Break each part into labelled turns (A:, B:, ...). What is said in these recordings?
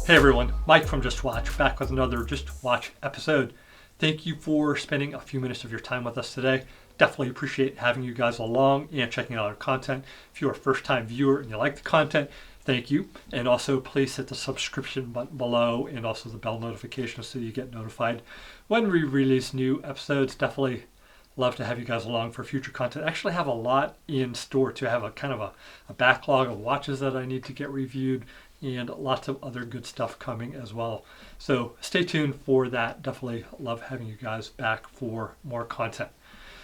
A: Hey everyone, Mike from Just Watch, back with another Just Watch episode. Thank you for spending a few minutes of your time with us today. Definitely appreciate having you guys along and checking out our content. If you're a first-time viewer and you like the content, thank you. And also please hit the subscription button below and also the bell notification so you get notified when we release new episodes. Definitely love to have you guys along for future content. I actually have a lot in store to have a kind of a backlog of watches that I need to get reviewed, and lots of other good stuff coming as well. So stay tuned for that. Definitely love having you guys back for more content.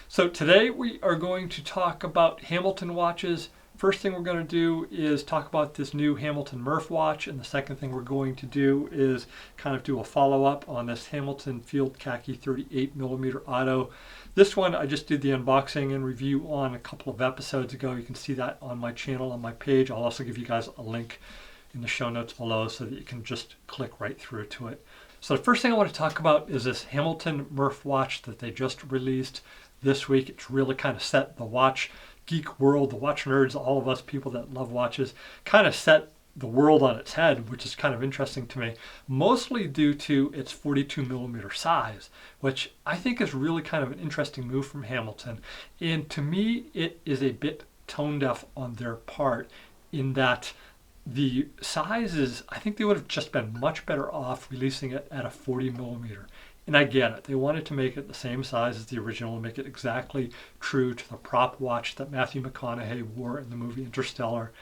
A: So today we are going to talk about Hamilton watches. First thing we're going to do is talk about this new Hamilton Murph watch, and the second thing we're going to do is kind of do a follow-up on this Hamilton Field Khaki 38mm auto. This one I just did the unboxing and review on a couple of episodes ago. You can see that on my channel, on my page. I'll also give you guys a link in the show notes below so that you can just click right through to it. So the first thing I want to talk about is this Hamilton Murph watch that they just released this week. It's really kind of set the watch geek world, the watch nerds, all of us people that love watches, kind of set the world on its head, which is kind of interesting to me, mostly due to its 42mm size, which I think is really kind of an interesting move from Hamilton. And to me, it is a bit tone deaf on their part in that the sizes, I think they would have just been much better off releasing it at a 40mm. And I get it. They wanted to make it the same size as the original and make it exactly true to the prop watch that Matthew McConaughey wore in the movie Interstellar.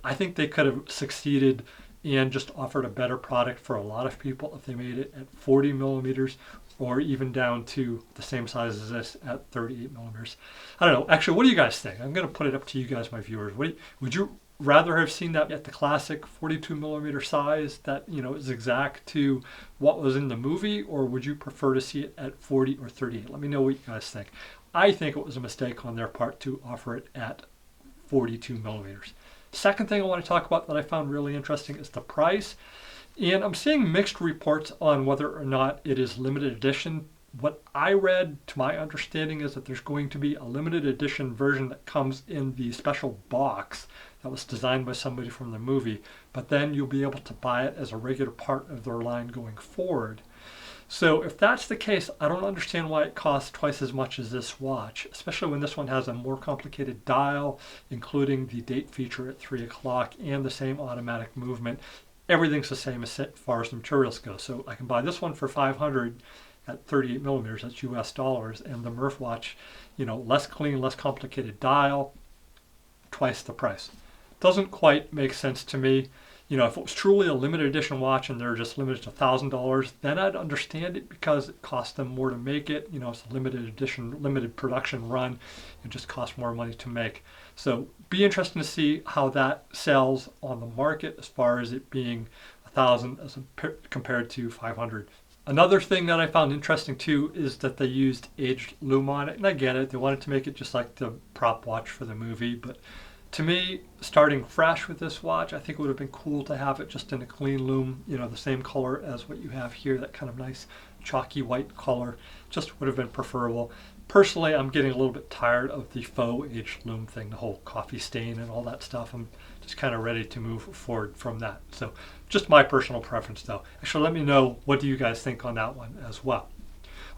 A: I think they could have succeeded and just offered a better product for a lot of people if they made it at 40mm or even down to the same size as this at 38mm. I don't know. Actually, what do you guys think? I'm going to put it up to you guys, my viewers. Would you rather have seen that at the classic 42mm size that, you know, is exact to what was in the movie, or would you prefer to see it at 40 or 38? Let me know what you guys think. I think it was a mistake on their part to offer it at 42mm. Second thing I want to talk about that I found really interesting is the price. And I'm seeing mixed reports on whether or not it is limited edition. What I read, to my understanding, is that there's going to be a limited edition version that comes in the special box that was designed by somebody from the movie, but then you'll be able to buy it as a regular part of their line going forward. So if that's the case, I don't understand why it costs twice as much as this watch, especially when this one has a more complicated dial, including the date feature at 3 o'clock and the same automatic movement. Everything's the same as far as the materials go. So I can buy this one for $500 at 38mm, that's US dollars, and the Murph watch, you know, less clean, less complicated dial, twice the price. Doesn't quite make sense to me. You know, if it was truly a limited edition watch and they're just limited to $1,000, then I'd understand it because it costs them more to make it. You know, it's a limited edition, limited production run. It just costs more money to make. So be interesting to see how that sells on the market as far as it being $1,000 as compared to $500. Another thing that I found interesting too is that they used aged Lume on it, and I get it. They wanted to make it just like the prop watch for the movie, but to me, starting fresh with this watch, I think it would have been cool to have it just in a clean Lume, you know, the same color as what you have here, that kind of nice chalky white color. Just would have been preferable. Personally, I'm getting a little bit tired of the faux aged Lume thing, the whole coffee stain and all that stuff. I'm just kind of ready to move forward from that. So just my personal preference though. Actually, let me know, what do you guys think on that one as well?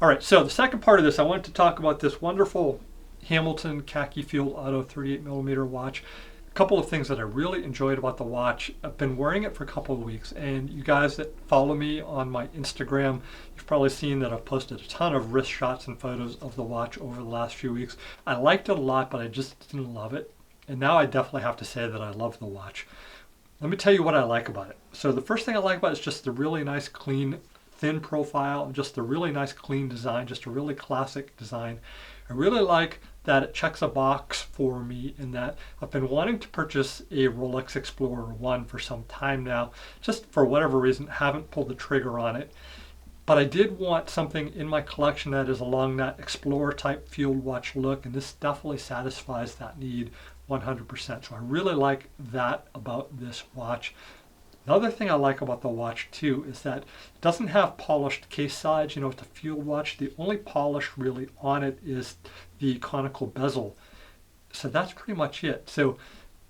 A: All right, so the second part of this, I wanted to talk about this wonderful Hamilton Khaki Field Auto 38mm watch. A couple of things that I really enjoyed about the watch. I've been wearing it for a couple of weeks, and you guys that follow me on my Instagram, you've probably seen that I've posted a ton of wrist shots and photos of the watch over the last few weeks. I liked it a lot, but I just didn't love it. And now I definitely have to say that I love the watch. Let me tell you what I like about it. So the first thing I like about it is just the really nice, clean, thin profile, and just the really nice, clean design, just a really classic design. I really like that it checks a box for me in that I've been wanting to purchase a Rolex Explorer 1 for some time now. Just for whatever reason, haven't pulled the trigger on it. But I did want something in my collection that is along that Explorer type field watch look, and this definitely satisfies that need 100%. So I really like that about this watch. Another thing I like about the watch too is that it doesn't have polished case sides. You know, with the field watch, the only polish really on it is the conical bezel. So that's pretty much it. So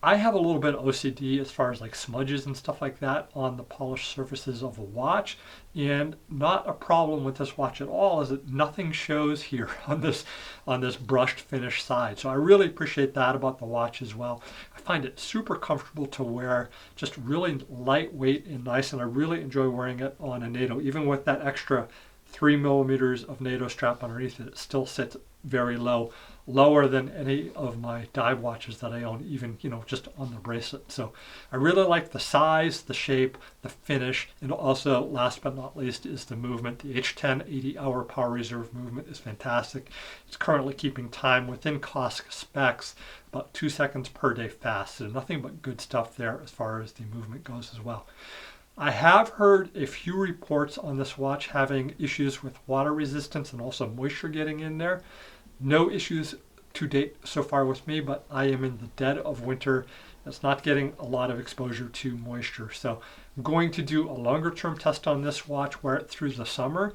A: I have a little bit of OCD as far as like smudges and stuff like that on the polished surfaces of a watch, and not a problem with this watch at all is that nothing shows here on this brushed finish side. So I really appreciate that about the watch as well. I find it super comfortable to wear, just really lightweight and nice, and I really enjoy wearing it on a NATO. Even with that extra 3 millimeters of NATO strap underneath it, it still sits very low, lower than any of my dive watches that I own, even, you know, just on the bracelet. So I really like the size, the shape, the finish, and also last but not least is the movement. The H10 80-hour power reserve movement is fantastic. It's currently keeping time within cost specs, about 2 seconds per day fast. So nothing but good stuff there as far as the movement goes as well. I have heard a few reports on this watch having issues with water resistance and also moisture getting in there. No issues to date so far with me, but I am in the dead of winter. It's not getting a lot of exposure to moisture. So I'm going to do a longer term test on this watch, wear it through the summer.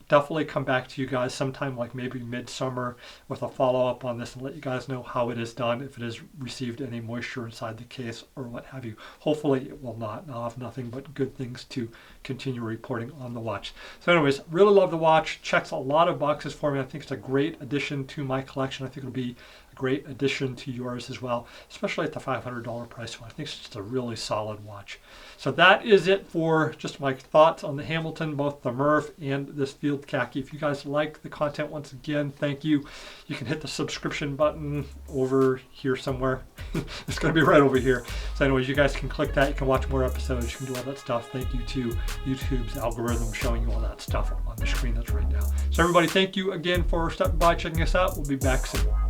A: Definitely come back to you guys sometime like maybe midsummer with a follow-up on this and let you guys know how it is done, if it has received any moisture inside the case or what have you. Hopefully it will not, and I'll have nothing but good things to continue reporting on the watch. So anyways, really love the watch. Checks a lot of boxes for me. I think it's a great addition to my collection. I think it'll be a great addition to yours as well, especially at the $500 price point. I think it's just a really solid watch. So that is it for just my thoughts on the Hamilton, both the Murph and this Field Khaki. If you guys like the content, once again, thank you. You can hit the subscription button over here somewhere. It's going to be right over here. So anyways, you guys can click that. You can watch more episodes. You can do all that stuff. Thank you to YouTube's algorithm showing you all that stuff on the screen that's right now. So everybody, thank you again for stopping by, checking us out. We'll be back soon.